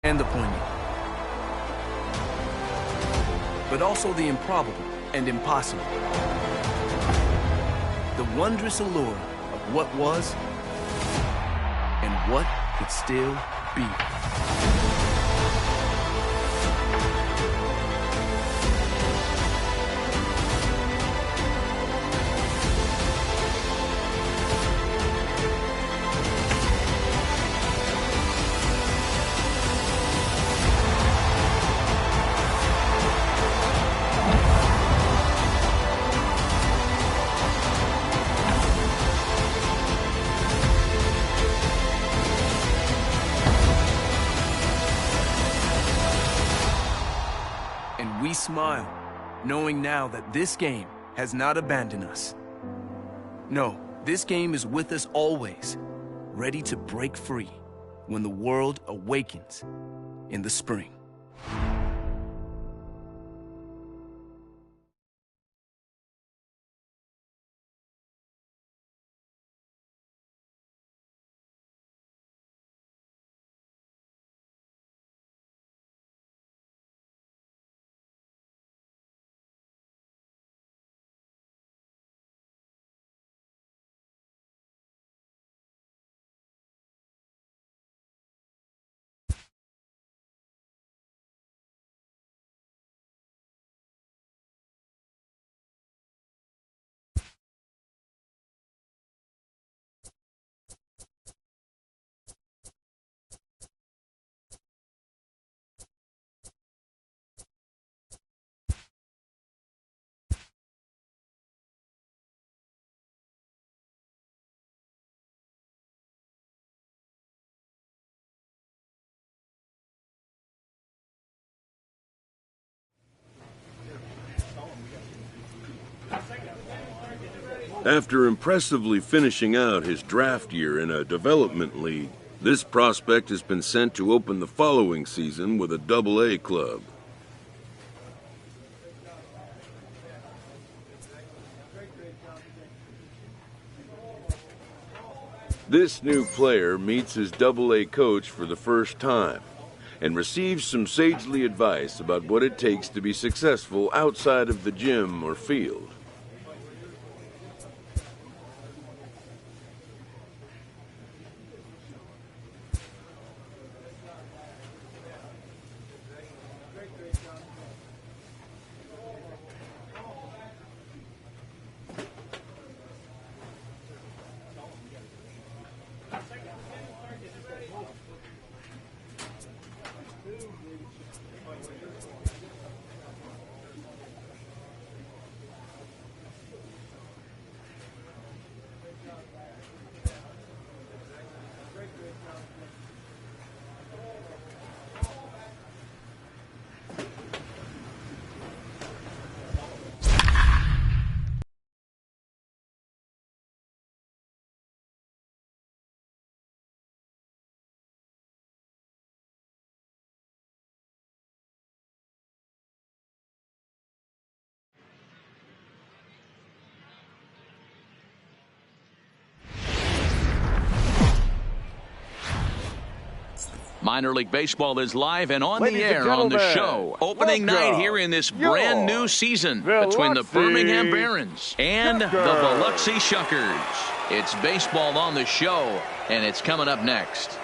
and the poignant, but also the improbable and impossible. The wondrous allure of what was and what could still be. We smile, knowing now that this game has not abandoned us. No, this game is with us always, ready to break free when the world awakens in the spring. After impressively finishing out his draft year in a development league, this prospect has been sent to open the following season with a Double-A club. This new player meets his Double-A coach for the first time and receives some sagely advice about what it takes to be successful outside of the gym or field. Minor League Baseball is live and on the air on the show. Opening night here in this brand new season between the Birmingham Barons and the Biloxi Shuckers. It's baseball on the show, and it's coming up next.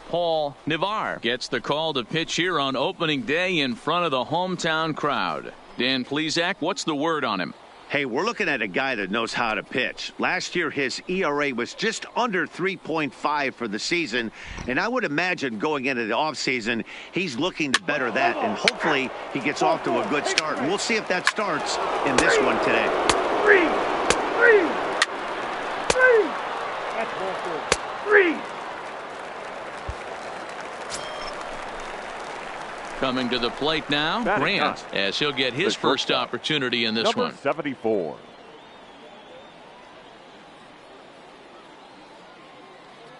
Paul Navarre gets the call to pitch here on opening day in front of the hometown crowd. Dan Plesac, what's the word on him? Hey, we're looking at a guy that knows how to pitch. Last year, his ERA was just under 3.5 for the season, and I would imagine going into the offseason, he's looking to better that, and hopefully he gets off to a good start. And we'll see if that starts in this one today. Three. That's ball four. 3. Coming to the plate now, Grant, as he'll get his first opportunity in this one. 74.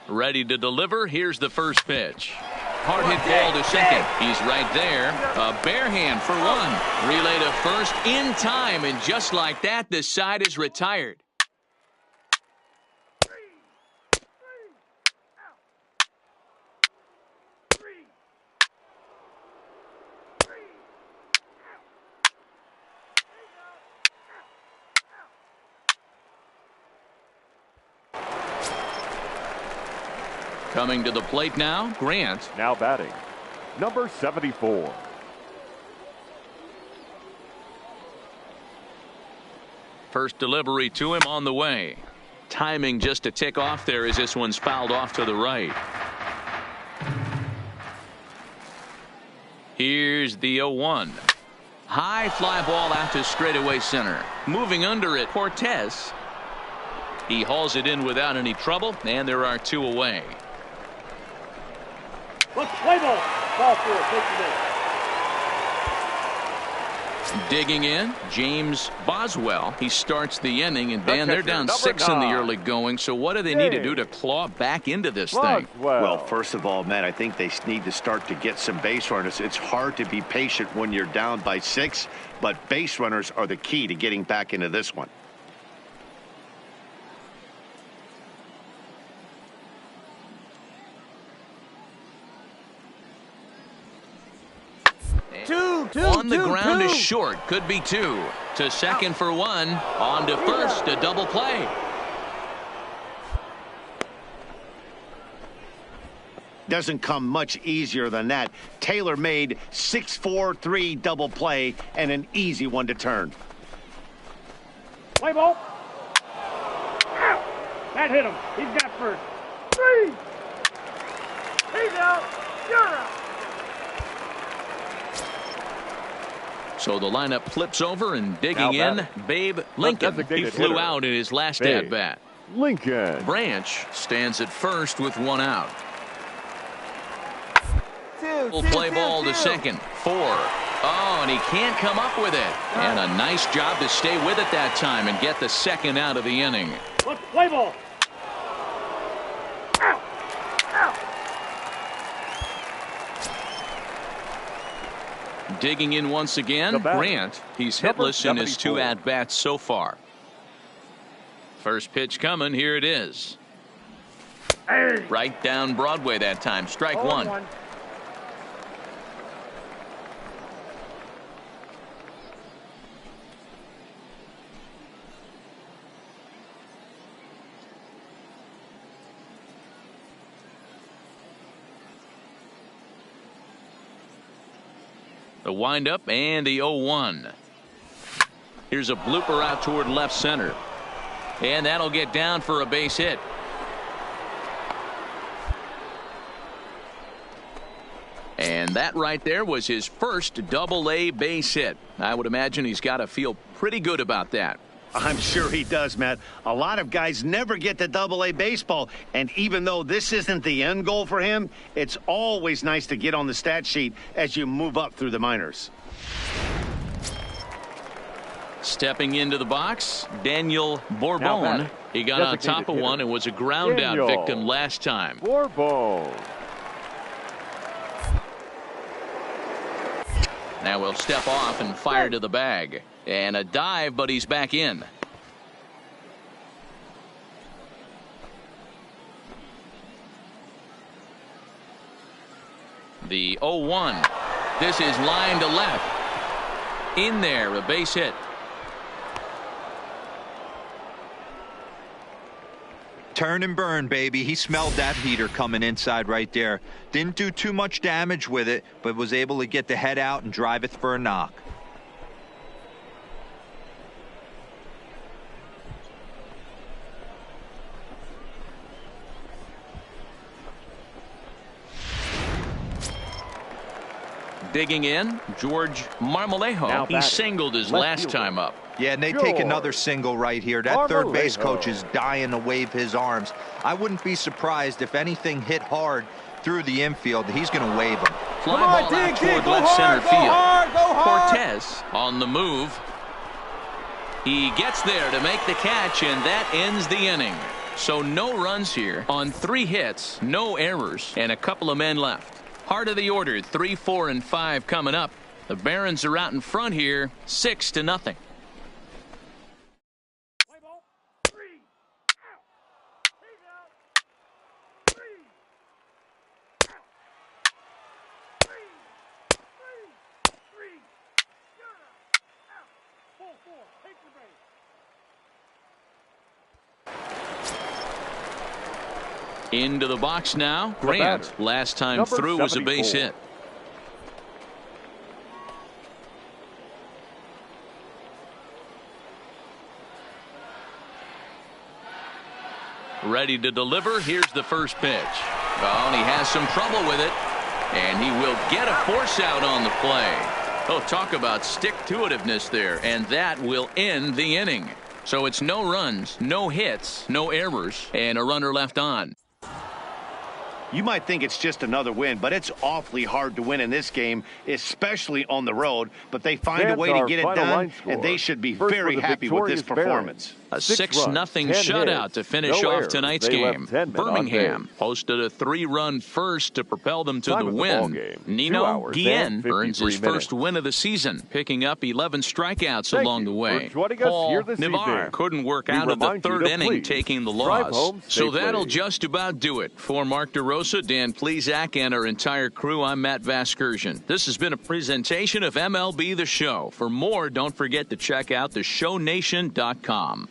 Ready to deliver. Here's the first pitch. Hard hit ball to second. He's right there. A bare hand for one. Relay to first in time, and just like that, the side is retired. Coming to the plate now, Grant. Now batting, number 74. First delivery to him on the way. Timing just a tick off there as this one's fouled off to the right. Here's the 0-1. High fly ball out to straightaway center. Moving under it, Cortez. He hauls it in without any trouble, and there are two away. Let's play ball. Ball four. Take the base. Digging in, James Boswell. He starts the inning, and Dan, they're down 6 in the early going. So what do they need to do to claw back into this thing? Well, first of all, Matt, I think they need to start to get some base runners. It's hard to be patient when you're down by 6, but base runners are the key to getting back into this one. On the ground is short. Could be 2. To second for 1. On to first. A double play. Doesn't come much easier than that. Taylor made 6-4-3 double play and an easy one to turn. Play ball. Out. That hit him. He's got first. 3. He's out. You're out. So the lineup flips over, and digging in, Babe Lincoln. He flew out in his last at-bat. Lincoln. Branch stands at first with 1 out. Will play ball to second. 4. Oh, and he can't come up with it. And a nice job to stay with it that time and get the second out of the inning. Let's play ball. Out. Out. Digging in once again, Grant. He's hitless in his 2 at-bats so far. First pitch coming. Here it is. Hey. Right down Broadway that time. Strike 1. The windup and the 0-1. Here's a blooper out toward left center. And that'll get down for a base hit. And that right there was his first double-A base hit. I would imagine he's got to feel pretty good about that. I'm sure he does, Matt. A lot of guys never get to double-A baseball, and even though this isn't the end goal for him, it's always nice to get on the stat sheet as you move up through the minors. Stepping into the box, Daniel Bourbon. He got on top of one and was a ground-out victim last time. Bourbon. Now we'll step off and fire to the bag. And a dive, but he's back in. The 0-1. This is line to left. In there, a base hit. Turn and burn, baby. He smelled that heater coming inside right there. Didn't do too much damage with it, but was able to get the head out and drive it for a knock. Digging in, George Marmolejo. He singled his last time up. Yeah, and they take another single right here. That third base coach is dying to wave his arms. I wouldn't be surprised if anything hit hard through the infield. He's going to wave them. Fly ball out toward left center field. Cortez on the move. He gets there to make the catch, and that ends the inning. So no runs here on 3 hits, no errors, and a couple of men left. Heart of the order, 3, 4, and 5 coming up. The Barons are out in front here, 6-0. Into the box now. Grant, last time through, was a base hit. Ready to deliver. Here's the first pitch. Oh, and he has some trouble with it. And he will get a force out on the play. Oh, talk about stick-to-itiveness there. And that will end the inning. So it's no runs, no hits, no errors, and a runner left on. You might think it's just another win, but it's awfully hard to win in this game, especially on the road. But they find a way to get it done, and they should be very happy with this performance. A 6-0 shutout to finish off tonight's game. Birmingham posted a 3-run first to propel them to the win. Nino Guillen earns his first win of the season, picking up 11 strikeouts along the way. Paul Navarre couldn't work out of the third inning, taking the loss. So that'll just about do it. For Mark DeRosa, Dan Plesac, and our entire crew, I'm Matt Vasgersian. This has been a presentation of MLB The Show. For more, don't forget to check out theshownation.com.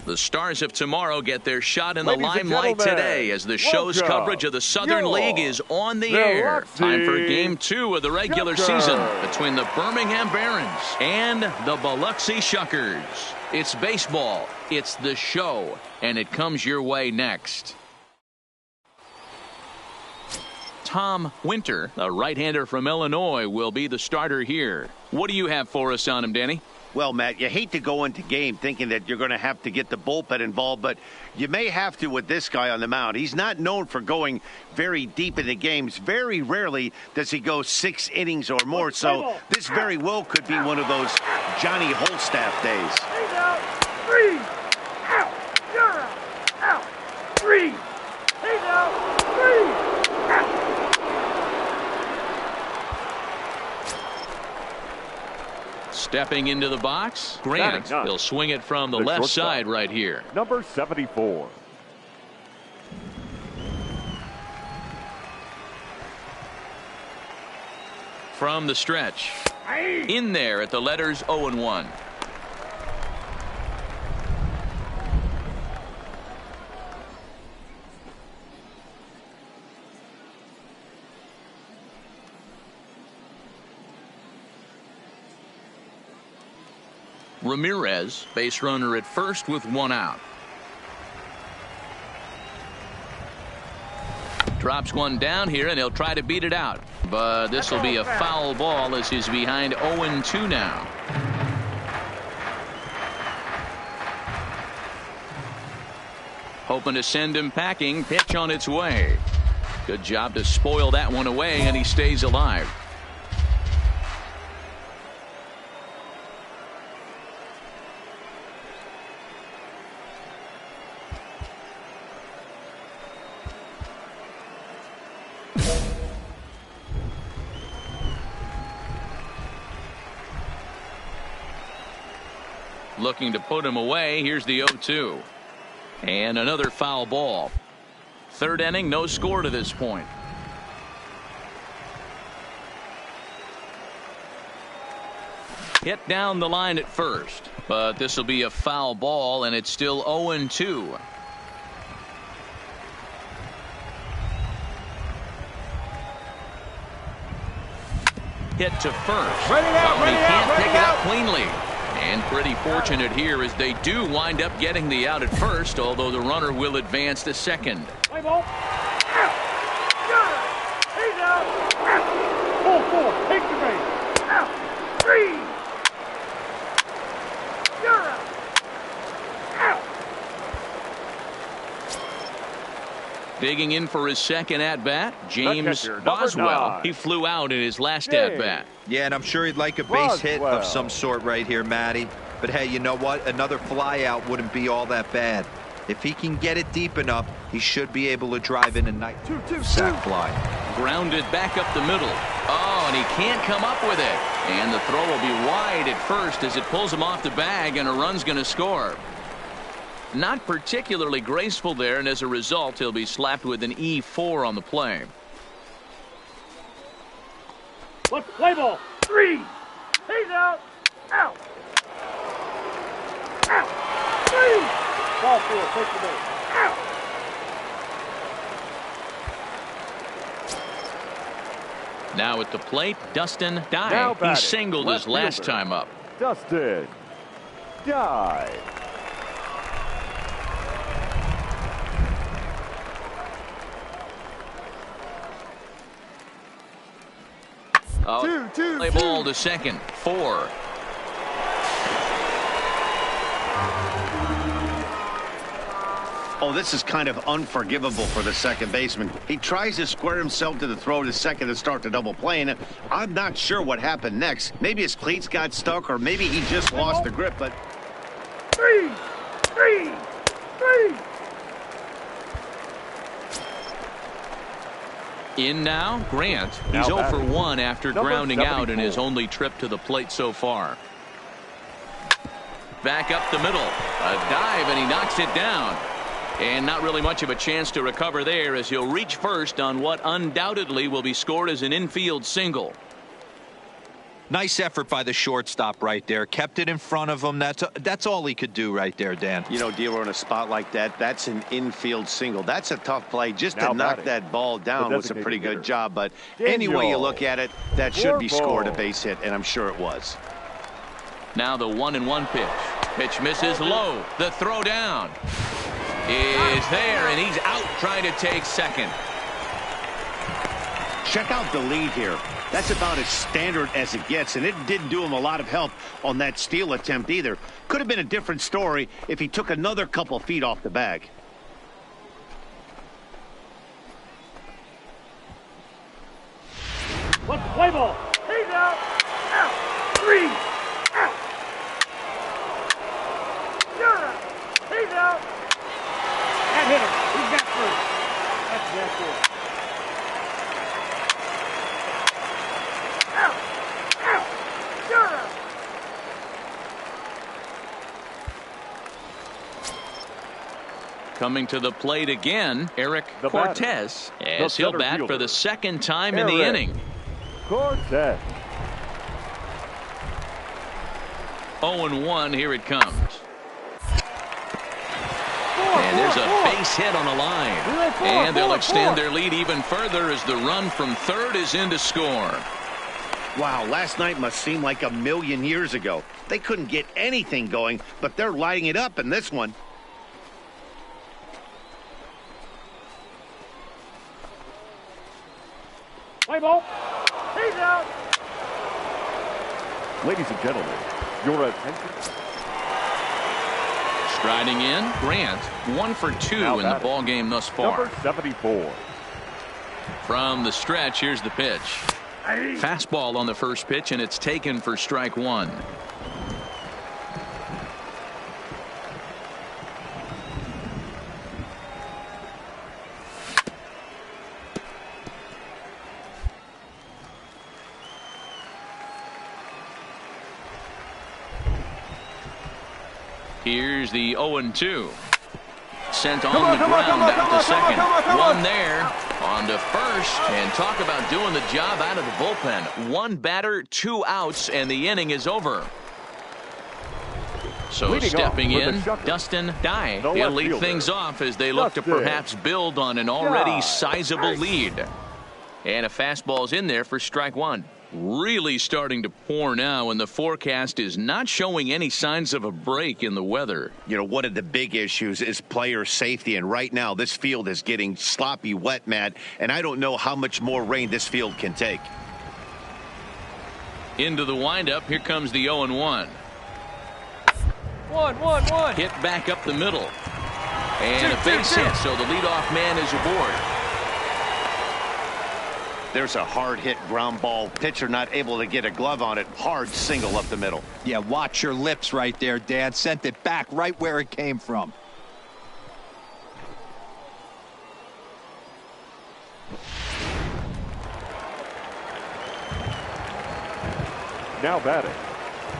The Stars of tomorrow get their shot in the limelight today as the show's coverage of the Southern League is on the air. Time for Game 2 of the regular season between the Birmingham Barons and the Biloxi Shuckers. It's baseball, it's the show, and it comes your way next. Tom Winter, a right-hander from Illinois, will be the starter here. What do you have for us on him, Danny? Well, Matt, you hate to go into game thinking that you're going to have to get the bullpen involved, but you may have to with this guy on the mound. He's not known for going very deep into games. Very rarely does he go 6 innings or more, so this very well could be one of those Johnny Holstaff days. He's out. 3. Out. You're out. Out. 3. He's out. 3. Out. Stepping into the box, Grant. He'll swing it from the left side right here. Number 74. From the stretch. In there at the letters 0-1. Ramirez, base runner at first with 1 out. Drops one down here, and he'll try to beat it out. But this will be a foul ball as he's behind 0-2 now. Hoping to send him packing. Pitch on its way. Good job to spoil that one away, and he stays alive. looking to put him away. Here's the 0-2. And another foul ball. Third inning, no score to this point. Hit down the line at first, but this will be a foul ball, and it's still 0-2. Hit to first. Ready out, He ready can't out, pick ready it up out. cleanly. And pretty fortunate here as they do wind up getting the out at first, although the runner will advance to second. Play ball. Out. Got it. He's out. Out. 4-4. Take the base. Out. 3. You're out. Out. Digging in for his second at-bat, James catcher, number Boswell. 9. He flew out in his last James. at-bat. Yeah, and I'm sure he'd like a base hit Boswell. of some sort right here, Matty. But hey, you know what? Another fly out wouldn't be all that bad. If he can get it deep enough, he should be able to drive in a nice sac fly. Grounded back up the middle. Oh, and he can't come up with it. And the throw will be wide at first as it pulls him off the bag, and a run's going to score. Not particularly graceful there, and as a result, he'll be slapped with an E4 on the play. Let's play ball. 3. He's out. Out. Out. 3. Ball 4. Take the base. Out. Now at the plate, Dustin Now Dye. He batting, singled his left last fielder. time up. Dustin Dye. Play ball to second. 4. Oh, this is kind of unforgivable for the second baseman. He tries to square himself to the throw to second to start the double play, and I'm not sure what happened next. Maybe his cleats got stuck, or maybe he just lost the grip, but 3. 3. 3. In now, Grant. He's Now 0 for batting, 1 after number grounding out in his 74. only trip to the plate so far. Back up the middle. A dive, and he knocks it down. And not really much of a chance to recover there as he'll reach first on what undoubtedly will be scored as an infield single. Nice effort by the shortstop right there. Kept it in front of him. That's all he could do right there, Dan. you know, Dealer, in a spot like that, that's an infield single. That's a tough play. Just Now to knock batting, that ball down the was a pretty designated good hitter, job, but any way you Daniel look at it, that should be scored a Warble. base hit, and I'm sure it was. Now the 1-1 pitch. Pitch misses low. The throw down is there, and he's out trying to take second. Check out the lead here. That's about as standard as it gets, and it didn't do him a lot of help on that steal attempt either. Could have been a different story if he took another couple feet off the bag. Let's play ball. He's out. Out. 3. Out. You're out. He's out. That hit him. He's got 3. That's that 4. Out. Out. You're out. Coming to the plate again, Eric The Cortez, batter, as the he'll center bat for fielder, the second time in the Eric inning. Cortez. 0-1, here it comes. And there's a base hit on the line. And they'll extend their lead even further as the run from third is in to score. Wow, last night must seem like a million years ago. They couldn't get anything going, but they're lighting it up in this one. Play ball. He's out. Ladies and gentlemen, your attention. Striding in, Grant, 1 for 2 Now in the batting, ball game thus far. Number 74. From the stretch, here's the pitch. Fastball on the first pitch, and it's taken for strike 1. Here's the 0-2. Sent on the ground out to second. One there on to first. And talk about doing the job out of the bullpen. One batter, 2 outs, and the inning is over. So Leading stepping in, Shuckers, Dustin Dye. the He'll left lead fielder, things off as they look to Dustin perhaps build on an already Dye. sizable lead. And a fastball's in there for strike one. Really starting to pour now, and the forecast is not showing any signs of a break in the weather. You know, one of the big issues is player safety, and right now this field is getting sloppy wet, Matt, and I don't know how much more rain this field can take. Into the windup, here comes the 0-1. 1-1-1. Hit back up the middle. And a base hit, so the leadoff man is aboard. There's a hard hit ground ball. Pitcher not able to get a glove on it. Hard single up the middle. Yeah, watch your lips right there, Dan. Sent it back right where it came from. Now batting.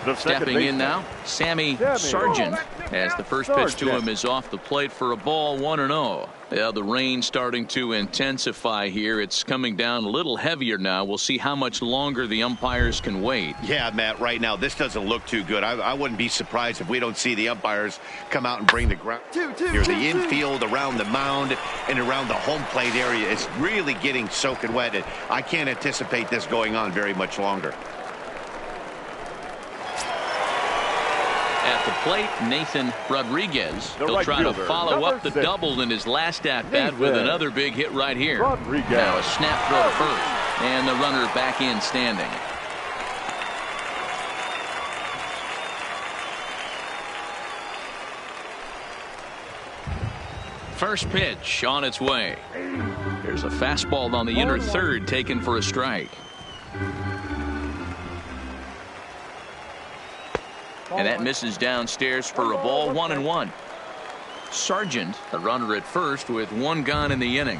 The Stepping in now, Sammy Sargent, as the first pitch to him is off the plate for a ball, 1-0. Yeah, the rain starting to intensify here. It's coming down a little heavier now. We'll see how much longer the umpires can wait. Yeah, Matt, right now this doesn't look too good. I wouldn't be surprised if we don't see the umpires come out and bring the ground near the infield, around the mound, and around the home plate area. It's really getting soaking wet, and I can't anticipate this going on very much longer. At the plate, Nathan Rodriguez. The He'll right try to fielder, follow number up the 6. double in his last at-bat with Nathan another big hit right here. Rodriguez. Now a snap throw to first, and the runner back in standing. First pitch on its way. There's a fastball on the inner third taken for a strike. And that misses downstairs for a ball, 1-1. Sargent, a runner at first with one gone in the inning.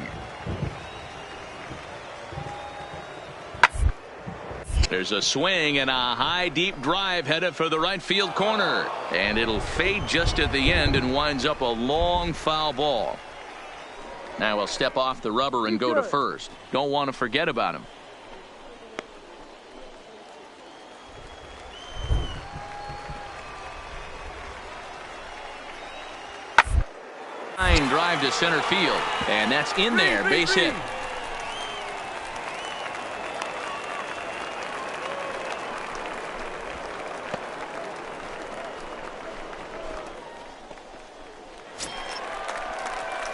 There's a swing and a high deep drive headed for the right field corner. And it'll fade just at the end and winds up a long foul ball. Now he'll step off the rubber and go to first. Don't want to forget about him. Line drive to center field, and that's in there, base hit.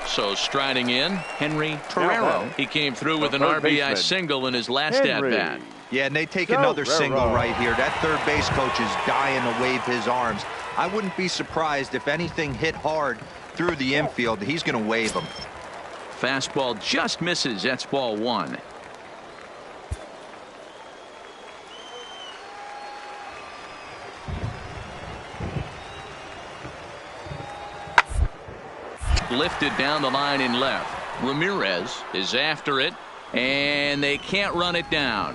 So striding in, Henry Torrero. He came through with an RBI single in his last at-bat. Yeah, and they take another single right here. That third base coach is dying to wave his arms. I wouldn't be surprised if anything hit hard through the infield. He's going to wave them. Fastball just misses. That's ball one. Lifted down the line in left. Ramirez is after it, and they can't run it down.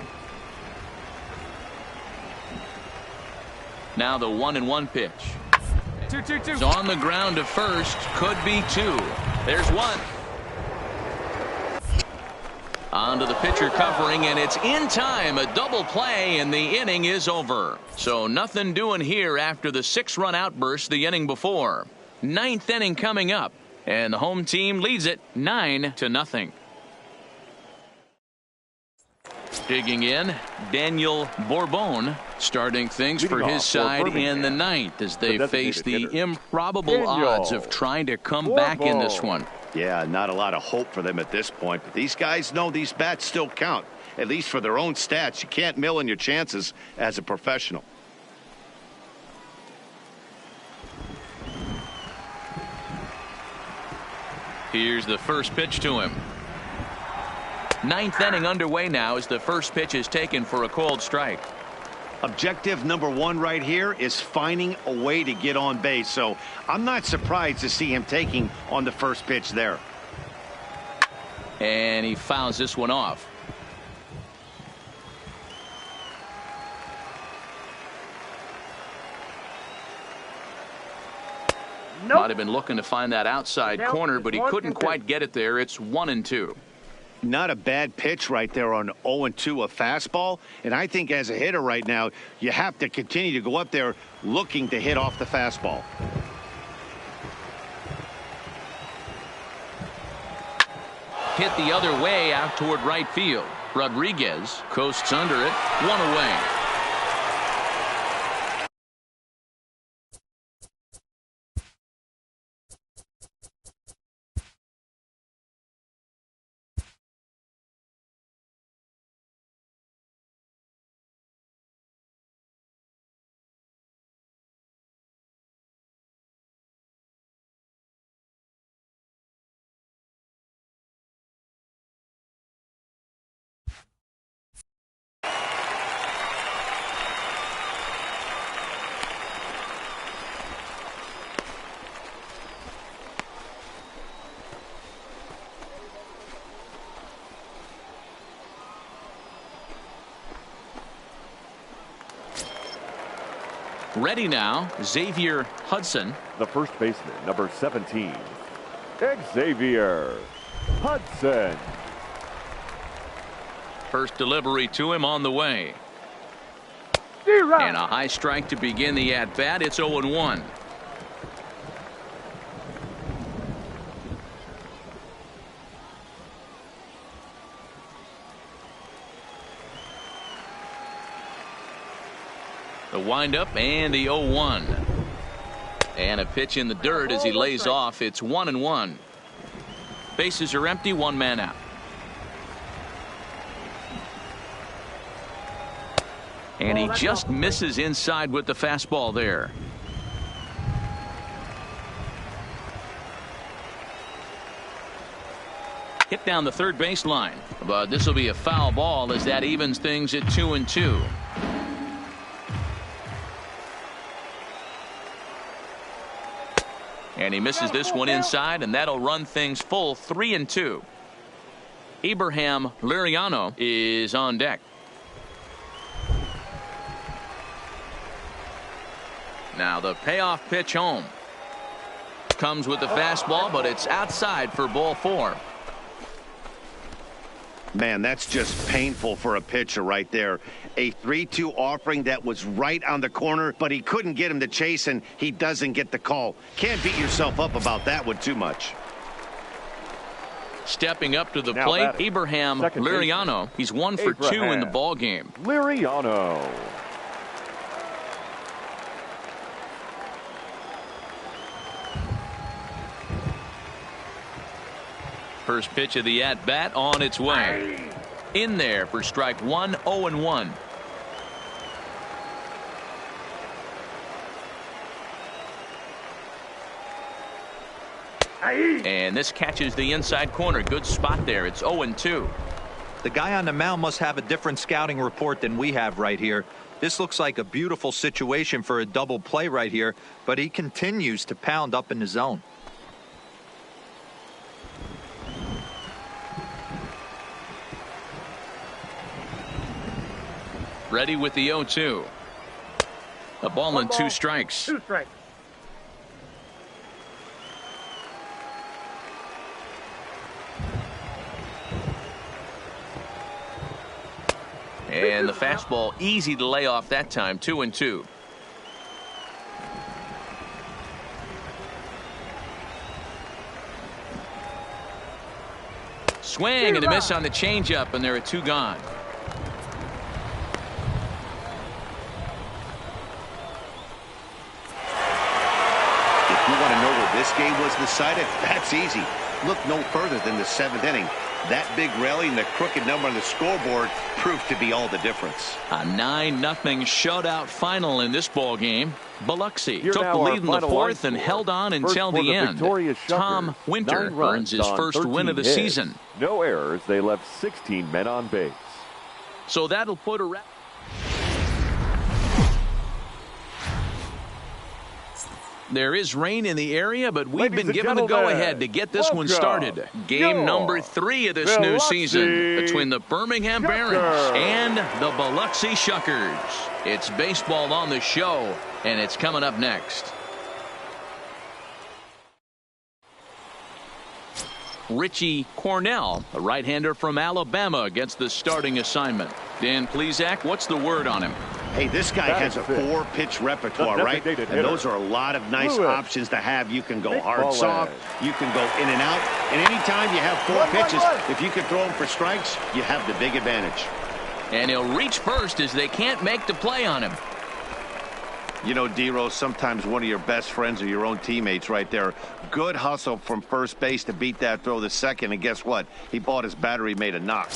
Now the 1-1 pitch. 2-2-2. It's on the ground to first. Could be two. There's one. On to the pitcher covering, and it's in time. A double play, and the inning is over. So nothing doing here after the 6-run outburst the inning before. 9th inning coming up, and the home team leads it 9-0. Digging in, Daniel Bourbon starting things for his side in the 9th as they face the improbable odds of trying to come back in this one. Yeah, not a lot of hope for them at this point, but these guys know these bats still count, at least for their own stats. You can't mill in your chances as a professional. Here's the first pitch to him. 9th inning underway now as the first pitch is taken for a called strike. Objective number one right here is finding a way to get on base. So I'm not surprised to see him taking on the first pitch there. And he fouls this one off. Nope. Might have been looking to find that outside corner, but he couldn't quite get it there. It's 1-2. Not a bad pitch right there on 0-2, a fastball. And I think as a hitter right now, you have to continue to go up there looking to hit off the fastball. Hit the other way out toward right field. Rodriguez coasts under it, 1 away. Ready now, Xavier Hudson. The first baseman, number 17, Xavier Hudson. First delivery to him on the way. And a high strike to begin the at-bat. It's 0-1. The windup and the 0-1. And a pitch in the dirt as he lays off. It's 1-1. Bases are empty, 1 man out. And he just misses inside with the fastball there. Hit down the third baseline. But this will be a foul ball as that evens things at 2-2. And he misses this one inside, and that'll run things full 3-2. Abraham Liriano is on deck. Now the payoff pitch home. Comes with the fastball, but it's outside for ball 4. Man, that's just painful for a pitcher right there. A 3-2 offering that was right on the corner, but he couldn't get him to chase, and he doesn't get the call. Can't beat yourself up about that one too much. Stepping up to the plate, Abraham Liriano. He's 1 for 2 in the ball game. Liriano. First pitch of the at-bat on its way. In there for strike 1, 0-1. And this catches the inside corner. Good spot there. It's 0-2. The guy on the mound must have a different scouting report than we have right here. This looks like a beautiful situation for a double play right here, but he continues to pound up in the zone. Ready with the 0-2. A ball and 2 strikes. 2 strikes. And the fastball easy to lay off that time. 2-2. Swing and a miss on the changeup, and there are 2 gone. This game was decided. That's easy. Look no further than the 7th inning. That big rally and the crooked number on the scoreboard proved to be all the difference. A 9-0 shutout final in this ball game. Biloxi took the lead in the 4th and held on until the end. Tom Winter earns his first win of the season. No errors. They left 16 men on base. So that'll put a wrap. There is rain in the area, but we've been given the go-ahead to get this one started. Game number 3 of this new season between the Birmingham Barons and the Biloxi Shuckers. It's baseball on the show, and it's coming up next. Richie Cornell, a right-hander from Alabama, gets the starting assignment. Dan Plesac, what's the word on him? Hey, this guy has a 4-pitch repertoire, right? And those are a lot of nice options to have. You can go hard, soft. You can go in and out. And anytime you have 4 pitches, if you can throw them for strikes, you have the big advantage. And he'll reach first as they can't make the play on him. You know, D-Rose, sometimes one of your best friends are your own teammates right there. Good hustle from first base to beat that throw to second. And guess what? He bought his battery made a knock.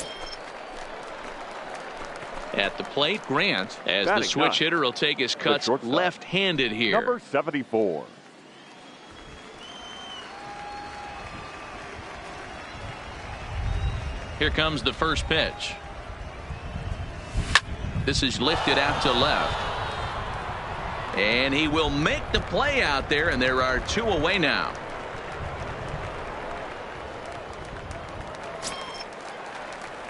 At the plate, Grant, as the switch hitter, will take his cuts left-handed here. Number 74. Here comes the first pitch. This is lifted out to left. And he will make the play out there, and there are 2 away now.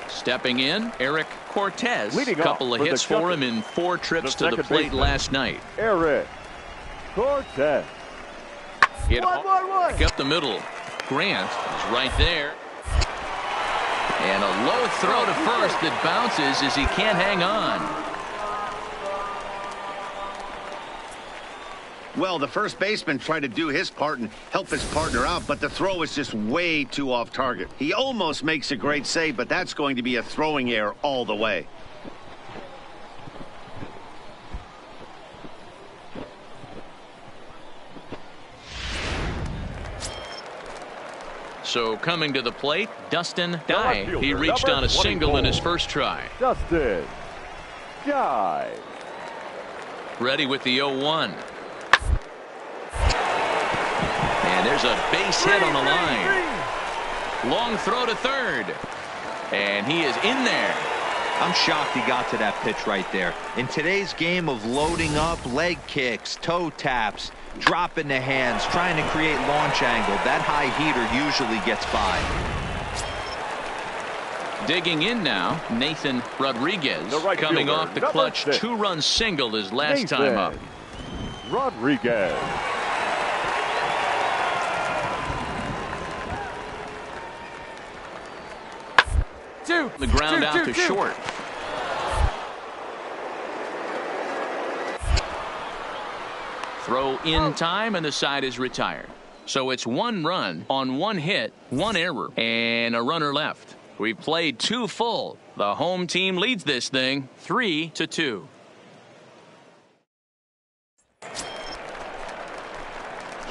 Stepping in, Eric Cortez. A couple of hits for him in 4 trips to the plate last night. Eric Cortez. Hit up the middle. Grant is right there. And a low throw to first that bounces as he can't hang on. Well, the first baseman tried to do his part and help his partner out, but the throw was just way too off target. He almost makes a great save, but that's going to be a throwing error all the way. So coming to the plate, Dustin Dye. He reached on a single in his first try. Dustin Dye. Ready with the 0-1. And there's a base hit on the line. Long throw to third. And he is in there. I'm shocked he got to that pitch right there. In today's game of loading up, leg kicks, toe taps, dropping the hands, trying to create launch angle, that high heater usually gets by. Digging in now, Nathan Rodriguez, coming off the clutch 2-run single his last time up. Rodriguez. The ground out to short. Throw in time, and the side is retired. So it's 1 run on 1 hit, 1 error, and a runner left. We've played 2 full. The home team leads this thing 3-2.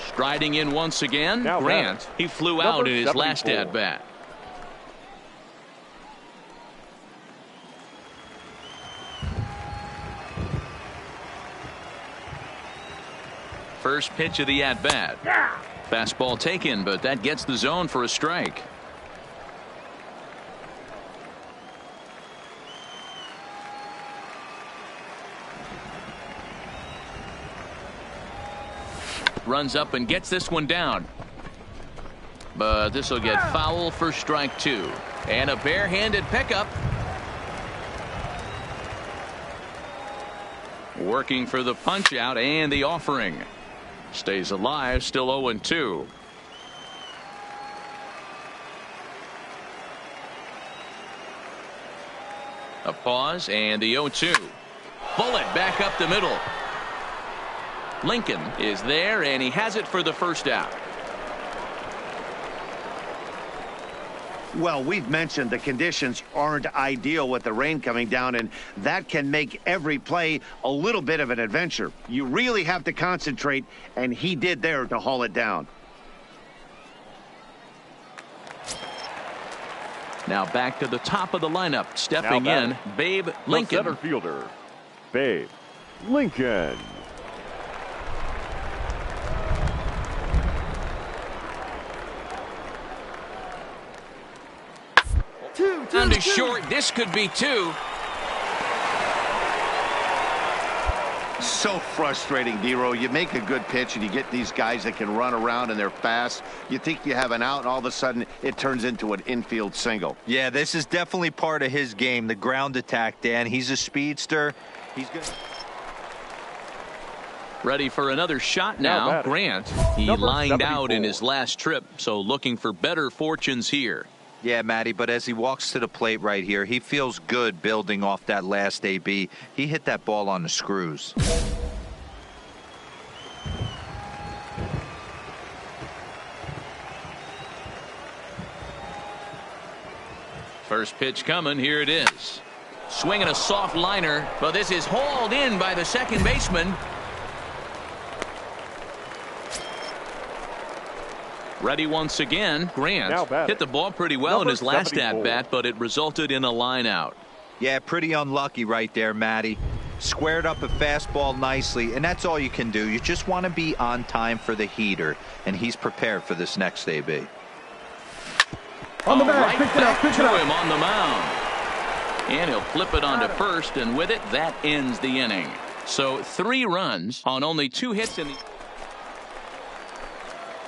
Striding in once again, Grant. He flew out in his last at-bat. First pitch of the at-bat. Fastball taken, but that gets the zone for a strike. Runs up and gets this one down. But this will get foul for strike 2. And a barehanded pickup. Working for the punch out and the offering. Stays alive, still 0-2. A pause and the 0-2. Bullet back up the middle. Lincoln is there, and he has it for the first out. Well, we've mentioned the conditions aren't ideal with the rain coming down, and that can make every play a little bit of an adventure. You really have to concentrate, and he did there to haul it down. Now back to the top of the lineup. Stepping in, Babe Lincoln. Center fielder, Babe Lincoln. Down to short. This could be 2. So frustrating, D-Row. You make a good pitch and you get these guys that can run around and they're fast. You think you have an out, and all of a sudden it turns into an infield single. Yeah, this is definitely part of his game, the ground attack, Dan. He's a speedster. He's good. Ready for another shot now. Grant, he lined out in his last trip, so looking for better fortunes here. Yeah, Matty, but as he walks to the plate right here, he feels good building off that last AB. He hit that ball on the screws. First pitch coming. Here it is. Swinging a soft liner, but this is hauled in by the second baseman. Ready once again. Grant hit the ball pretty well in his last at-bat, but it resulted in a line out. Yeah, pretty unlucky right there, Matty. Squared up a fastball nicely, and that's all you can do. You just want to be on time for the heater, and he's prepared for this next AB. On the bag, right pick it up, back pick to it up. him on the mound. And he'll flip it onto first, and with it, that ends the inning. So 3 runs on only 2 hits in the...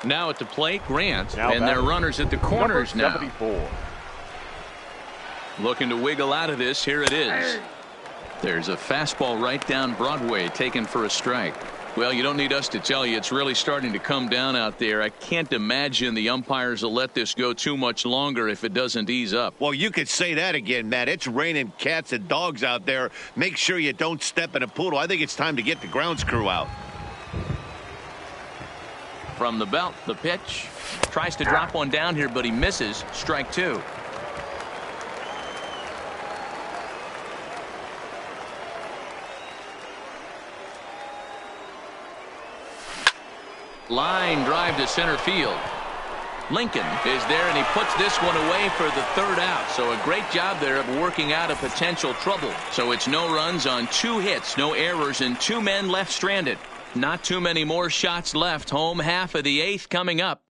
Now at the plate, Grant, and their runners at the corners now. 74. Looking to wiggle out of this. Here it is. There's a fastball right down Broadway, taken for a strike. Well, you don't need us to tell you, it's really starting to come down out there. I can't imagine the umpires will let this go too much longer if it doesn't ease up. Well, you could say that again, Matt. It's raining cats and dogs out there. Make sure you don't step in a poodle. I think it's time to get the grounds crew out. From the belt, the pitch. Tries to drop one down here, but he misses. Strike 2. Line drive to center field. Lincoln is there, and he puts this one away for the 3rd out. So a great job there of working out a potential trouble. So it's no runs on 2 hits, no errors, and 2 men left stranded. Not too many more shots left. Home half of the 8th coming up.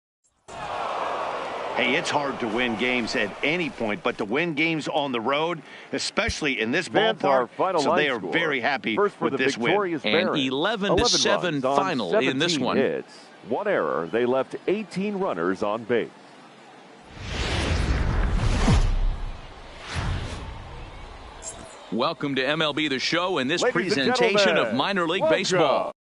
Hey, it's hard to win games at any point, but to win games on the road, especially in this ballpark, so they are very happy with this win. An 11-7 final in this one. Hits, 1 error. They left 18 runners on base. Welcome to MLB The Show and this presentation of minor league baseball.